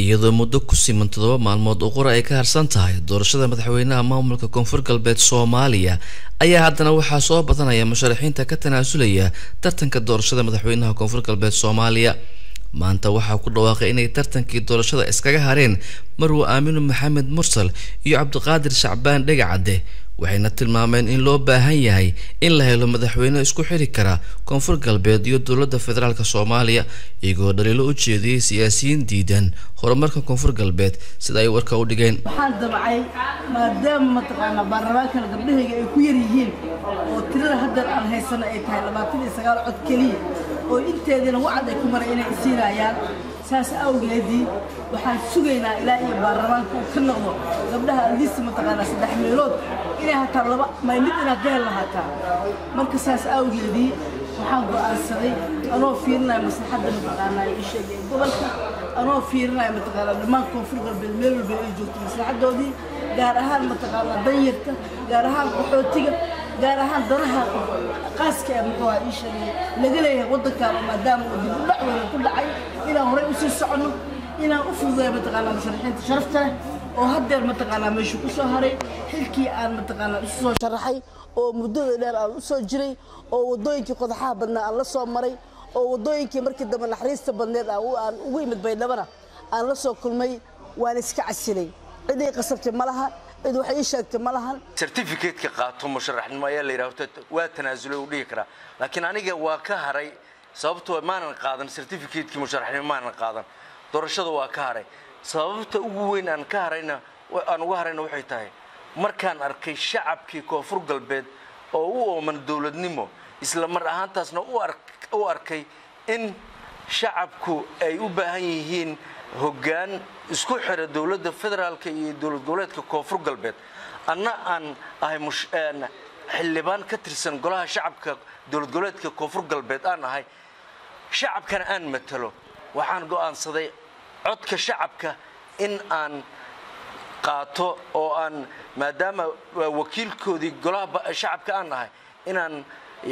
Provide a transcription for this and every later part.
iyadoo muddo ku siman 7 maalmood oo qora ay ka harsan tahay doorashada madaxweynaha maamulka Koonfur Galbeed Soomaaliya ayaa haddana waxaa soo badanaya musharaxiinta ka tanaasulaya tartanka doorashada madaxweynaha Koonfur Galbeed Soomaaliya maanta waxaa ku dhawaaqay inay tartankii doorashada iskaga hareen Marwo Aamino Maxamed Mursal iyo Cabdiqaadir Shacbaan Dhagacade waxayna tilmaameen in loo baahan yahay in la helo madaxweyne isku xiri kara Koonfur Galbeed iyo dowladda federaalka Soomaaliya iyagoo dhaliilo u jeediyay siyaasiyiin diidan horumarka Koonfur Galbeed sida ay warka u dhigeen waxaan dabacay maadaama mataqaana baarlamaanka gabdhaha ay ku yar yihiin oo tirada hadda aan haysana ay tahay 29 cod kaliya oo inteedina wacd ay ku maray inay isiinayaan saas awgeedii waxaan sugaynaa ilaa iyo baarlamaanka uu ka noqdo gabdhaha liis mataqaana 3 meelood inay hataa laba mid inaad deel lahaata marka saas awgeedii waxaan go'aansaday anoo fiirnaa maslaxadda mataqaana ay sheegay gobolka anoo fiirnaa mataqaana dhammaan Koonfur Galbeed meel walba ay joogto maslaxadoodii gaar ahaan mataqaana danyarta gaar ahaan qaxootiga gaar ahaan danaha qaaska ee muxuu ay sheegay laga leeyahay wadanka maadaama uu dib u dhac weyn ku dhacay inaan hore u sii socono inaan u fududeeyo mataqaana musharaxiinta sharafta oo haddeer mataqaana meesha ku soo haray xilkii aan mataqaana isu soo sharaxay oo muddada dheer aan u soo jiray oo wadooyinkii qodaxaha badnaa aan la soo maray oo wadooyinkii markii dambe naxariista badneed aan ugu imid baydhabana aan la soo kulmay waan iska casilay cidii qasabtay malaha cid wax ii sheegtay malahan certificate-ka qaato musharaxnimo ayaa la yiraahdo waa tanaasulay u dhigi karaa laakiin aniga waa ka haray sababtoo maanan qaadan certificate-kii musharaxnimo maanan qaadan doorashada waa ka haray sababta ugu weyn aan ka harayna waxay tahay markaan arkay shacabkii Koonfur Galbeed oo u ooman dawladnimo isla mar ahaantaasna u arkay in shacabku ay u baahan yihiin hoggaan isku xira dawladda federaalka iyo dawlad goboleedka Koonfur Galbeed anna aan ahay xildhibaan ka tirsan golaha shacabka dawlad goboleedka Koonfur Galbeed aan ahay shacabkana aan matalo waxaan go'aansaday codka shacabka in aan qaato oo aan maadaama wakiilkoodii golaha shacabka aan ahay inaan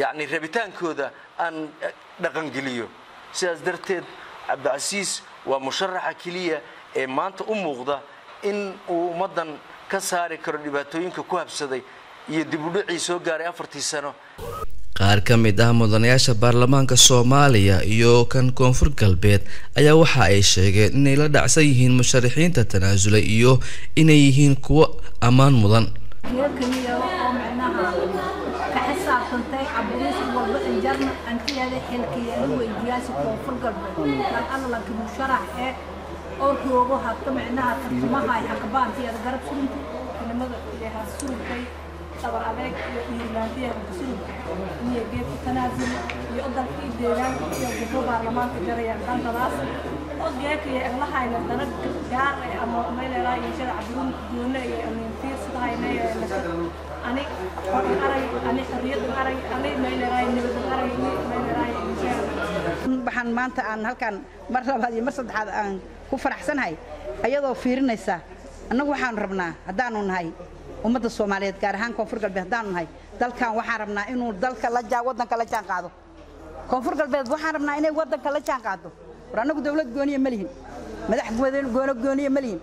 yani rabitaankooda aan dhaqan geliyo sidaas darteed Cabdicasiis waa musharaxa kaliya ee maanta u muuqda in uu ummadan ka saari karo dhibaatooyinka ku habsaday iyo dib u dhicii soo gaaray 4 sano qaar ka mid ah mudanayaasha baarlamaanka Soomaaliya iyo kan Koonfur Galbeed ayaa waxa ay sheegeen inay la dhacsan yihiin musharaxiinta tanaasulay iyo inay yihiin kuwa amaan mudan oo joogo hadda macnaha tartamaha ay xaqbaan si aad garab surinta kelimada ilaaha surtay sabar adeeg iyo Irlandiya ku surtay iyo geed tanaasul iyo dalkii deegaanka iyo gobol baarlamaanka jaraya qandalaas oo geekay aan la hayna darag gaar ah ama meelaha iyo shada cabdun doonay aan fiirsadayna ani xorriyad aray ani meelaha nabad aray waxaan maanta aan halkan mar labaad iyo mar saddexaad aan ku faraxsanahay ayadoo fiirinaysa annagu waxaan rabnaa hadaanu nahay ummadda Soomaaliyeed gaar ahaan Koonfur Galbeed hadaanu nahay dalkan waxaan rabnaa inuu dalka wadanka la jaan qaado Koonfur Galbeed waxaan rabnaa inay wadanka la jaan qaado annagu dawlad gooniye ma lihin madax gooniye ma lihin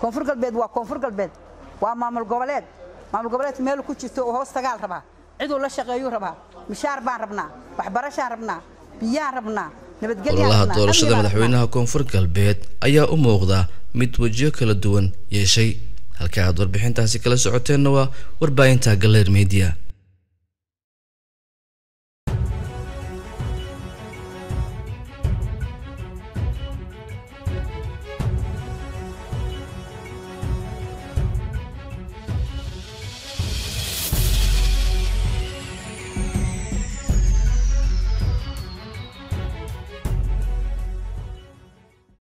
Koonfur Galbeed waa Koonfur Galbeed waa maamul goboleed meel ku jirto oo hoos tagaal rabaa cid uu la shaqeeyo rabaa mishaar baan rabnaa waxbarashaan rabnaa biyaan rabnaa ololaha doorashada madaxweynaha Koonfur Galbeed ayaa u muuqda mid wajiyo kala duwan yeeshay halka aad warbixintaasi kala socoteen waa warbaahinta Gallery Media.